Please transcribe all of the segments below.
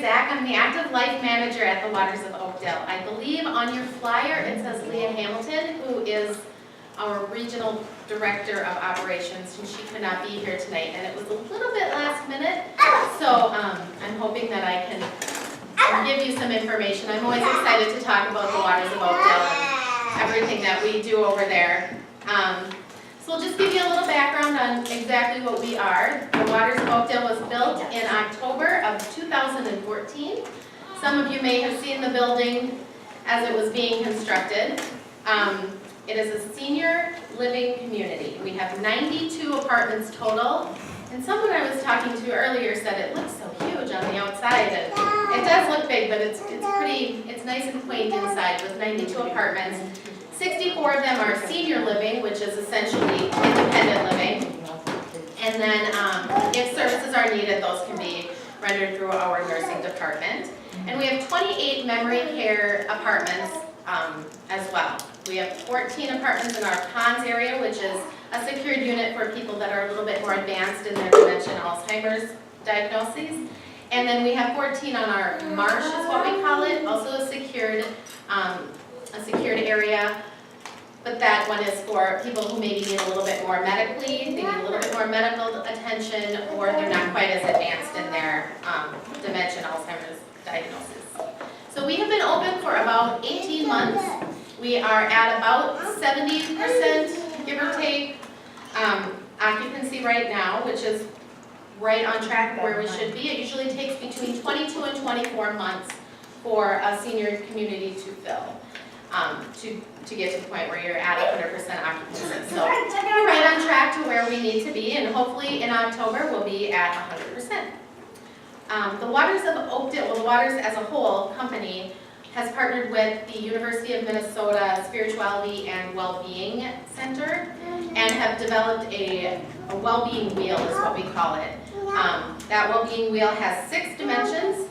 Zak. I'm the Active Life Manager at the Waters of Oakdale. I believe on your flyer it says Leah Hamilton, who is our Regional Director of Operations, and she could not be here tonight, and it was a little bit last minute, so I'm hoping that I can give you some information. I'm always excited to talk about the Waters of Oakdale and everything that we do over there. So we'll just give you a little background on exactly what we are. The Waters of Oakdale was built in October of 2014. Some of you may have seen the building as it was being constructed. It is a senior living community. We have 92 apartments total. And someone I was talking to earlier said it looks so huge on the outside. And it does look big, but it's nice and quaint inside with 92 apartments. 64 of them are senior living, which is essentially independent living. And then if services are needed, those can be rendered through our nursing department. And we have 28 memory care apartments as well. We have 14 apartments in our Ponds area, which is a secured unit for people that are a little bit more advanced in their dementia and Alzheimer's diagnoses. And then we have 14 on our Marsh, is what we call it, also a secured area. But that one is for people who maybe need a little bit more medically, they need a little bit more medical attention, or they're not quite as advanced in their dementia and Alzheimer's diagnosis. So we have been open for about 18 months. We are at about 70%, give or take, occupancy right now, which is right on track where we should be. It usually takes between 22 and 24 months for a senior community to fill, to get to the point where you're at 100% occupancy. So we're right on track to where we need to be, and hopefully in October we'll be at 100%. The Waters of Oakdale, well, the Waters as a whole company, has partnered with the University of Minnesota Spirituality and Wellbeing Center and have developed a well-being wheel, is what we call it. That well-being wheel has 6 dimensions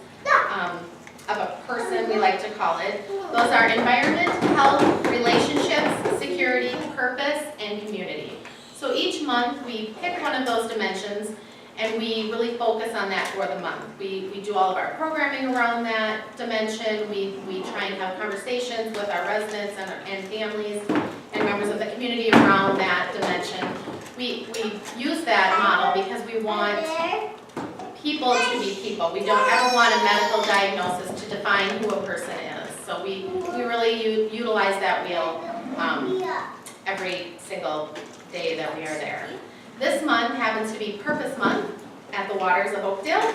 of a person, we like to call it. Those are environment, health, relationships, security, purpose, and community. So each month we pick one of those dimensions and we really focus on that for the month. We do all of our programming around that dimension. We try and have conversations with our residents and families and members of the community around that dimension. We use that model because we want people to be people. We don't ever want a medical diagnosis to define who a person is. So we really utilize that wheel every single day that we are there. This month happens to be Purpose Month at the Waters of Oakdale,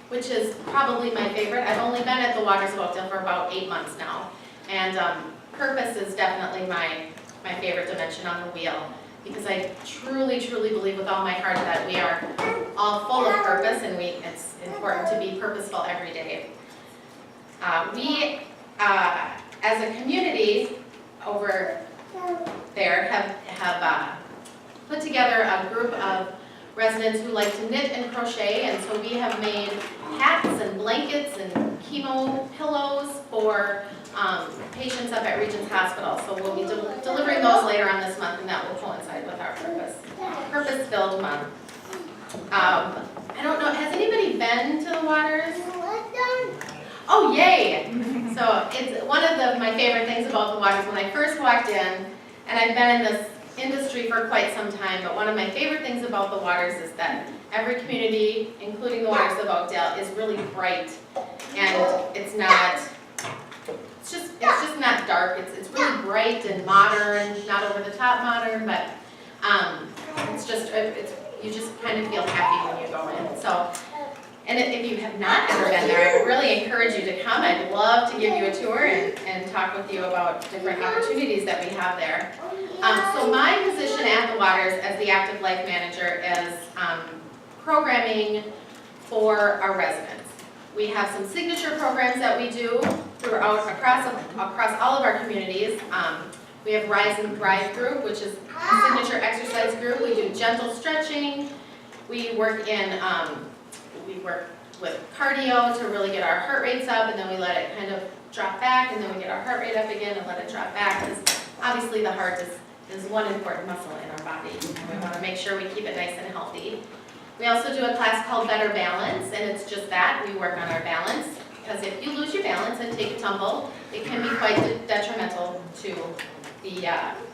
which is probably my favorite. I've only been at the Waters of Oakdale for about 8 months now. And purpose is definitely my favorite dimension on the wheel, because I truly, truly believe with all my heart that we are all full of purpose, and it's important to be purposeful every day. We, as a community over there, have put together a group of residents who like to knit and crochet, and so we have made hats and blankets and chemo pillows for patients up at Regents Hospital. So we'll be delivering those later on this month, and that will coincide with our purpose-filled month. I don't know, has anybody been to the Waters? Oh, yay! So it's one of my favorite things about the Waters. When I first walked in, and I've been in this industry for quite some time, but one of my favorite things about the Waters is that every community, including the Waters of Oakdale, is really bright, and it's just not dark. It's really bright and modern, not over the top modern, but you just kind of feel happy when you go in. So, and if you have not ever been there, I would really encourage you to come. I'd love to give you a tour and talk with you about different opportunities that we have there. So my position at the Waters as the Active Life Manager is programming for our residents. We have some signature programs that we do across all of our communities. We have Rise and Thrive group, which is a signature exercise group. We do gentle stretching. We work with cardio to really get our heart rates up, and then we let it kind of drop back, and then we get our heart rate up again and let it drop back, because obviously the heart is one important muscle in our body. We want to make sure we keep it nice and healthy. We also do a class called Better Balance, and it's just that. We work on our balance. because if you lose your balance and take a tumble, it can be quite detrimental to the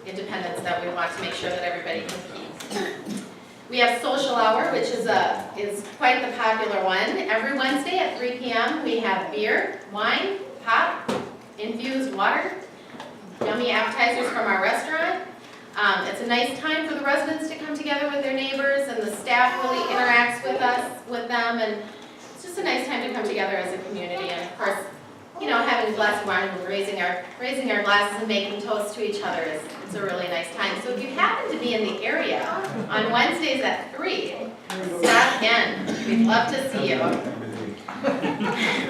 independence that we want to make sure that everybody can keep. We have social hour, which is quite the popular one. Every Wednesday at 3 p.m. we have beer, wine, pop, infused water, yummy appetizers from our restaurant. It's a nice time for the residents to come together with their neighbors, and the staff really interacts with them, and it's just a nice time to come together as a community. And of course, you know, having a glass of wine and raising our glasses and making toast to each other it's a really nice time. So if you happen to be in the area on Wednesdays at 3, stop in. We'd love to see you.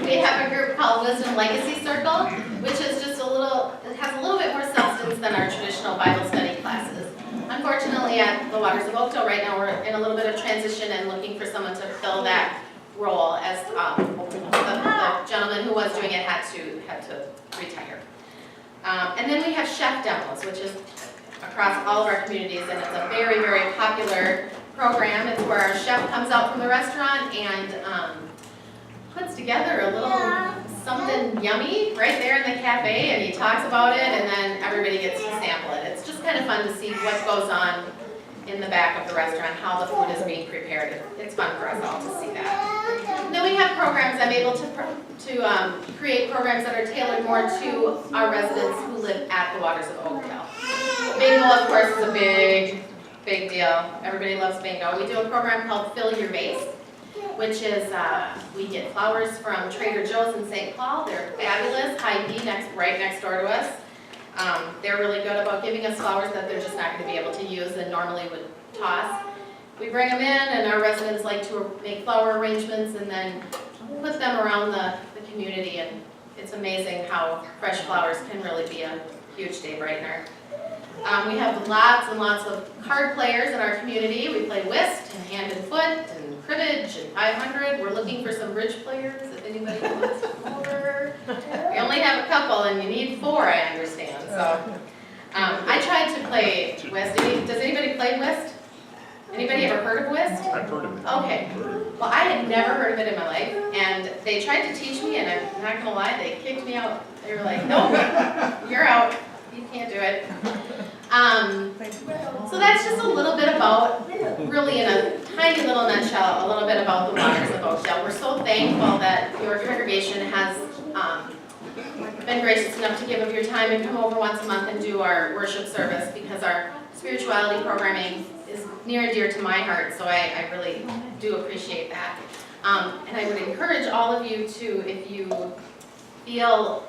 We have a group called Wisdom Legacy Circle, which is just it has a little bit more substance than our traditional Bible study classes. Unfortunately, at the Waters of Oakdale right now, we're in a little bit of transition and looking for someone to fill that role, as the gentleman who was doing it had to retire. And then we have chef demos, which is across all of our communities, and it's a very, very popular program. It's where our chef comes out from the restaurant and puts together a little something yummy right there in the cafe, and he talks about it, and then everybody gets to sample it. It's just kind of fun to see what goes on in the back of the restaurant, how the food is being prepared. It's fun for us all to see that. And then we have programs. I'm able to create programs that are tailored more to our residents who live at the Waters of Oakdale. Bingo, of course, is a big deal. Everybody loves bingo. We do a program called Fill Your Vase, which is we get flowers from Trader Joe's in St. Paul. They're fabulous, high B, right next door to us. They're really good about giving us flowers that they're just not going to be able to use and normally would toss. We bring them in, and our residents like to make flower arrangements and then put them around the community, and it's amazing how fresh flowers can really be a huge day brightener. We have lots and lots of card players in our community. We play whist and hand and foot and cribbage and 500. We're looking for some bridge players, if anybody wants more. We only have a couple, and you need 4, I understand. So I tried to play whist. Does anybody play whist? Anybody ever heard of whist? I've heard of it. Okay. Well, I had never heard of it in my life, and they tried to teach me, and I'm not going to lie, they kicked me out. They were like, nope, you're out. You can't do it. So that's just a little bit about, really in a tiny little nutshell, a little bit about the Waters of Oakdale. We're so thankful that your congregation has been gracious enough to give of your time and come over once a month and do our worship service, because our spirituality programming is near and dear to my heart, so I really do appreciate that. And I would encourage all of you to, if you feel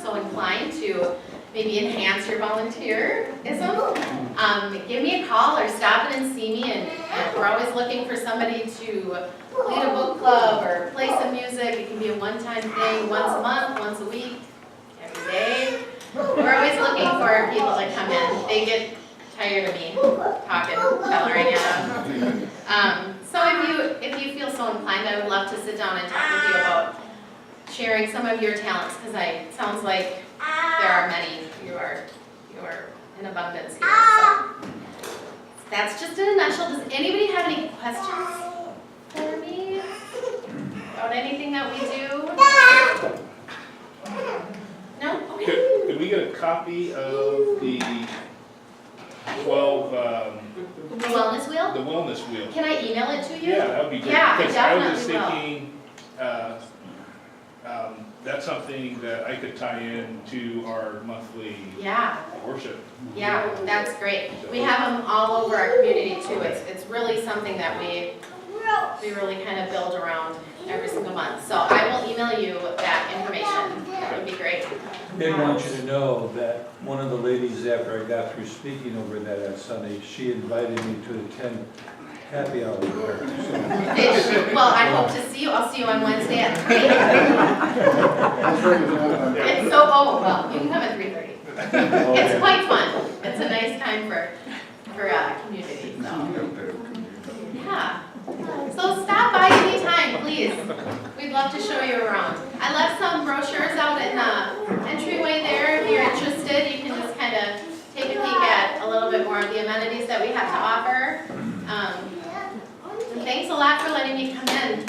so inclined to maybe enhance your volunteerism, give me a call or stop in and see me, and we're always looking for somebody to lead a book club or play some music. It can be a one-time thing, once a month, once a week, every day. We're always looking for people to come in. They get tired of me talking, coloring out. So if you feel so inclined, I would love to sit down and talk with you about sharing some of your talents, because it sounds like there are many. You are in abundance here. So that's just in a nutshell. Does anybody have any questions for me about anything that we do? No? Okay. Could we get a copy of the 12, The wellness wheel? the wellness wheel? Can I email it to you? Yeah, that would be great. Yeah, I Because I was definitely thinking, that's something that I could tie in to our monthly Yeah. worship. Yeah, that's great. We have them all over our community too. It's really something that we really kind of build around every single month. So I will email you that information. That would be great. I did want you to know that one of the ladies, after I got through speaking over that on Sunday, she invited me to attend happy hour there. Well, I hope to see you. I'll see you on Wednesday at 3. It's so, well, you can come at 3:30. It's quite fun. It's a nice time for community, so. Yeah. So stop by anytime, please. We'd love to show you around. I left some brochures out in the entryway there. If you're interested, you can just kind of take a peek at a little bit more of the amenities that we have to offer. And thanks a lot for letting me come in.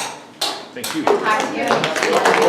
Thank you. Talk to you.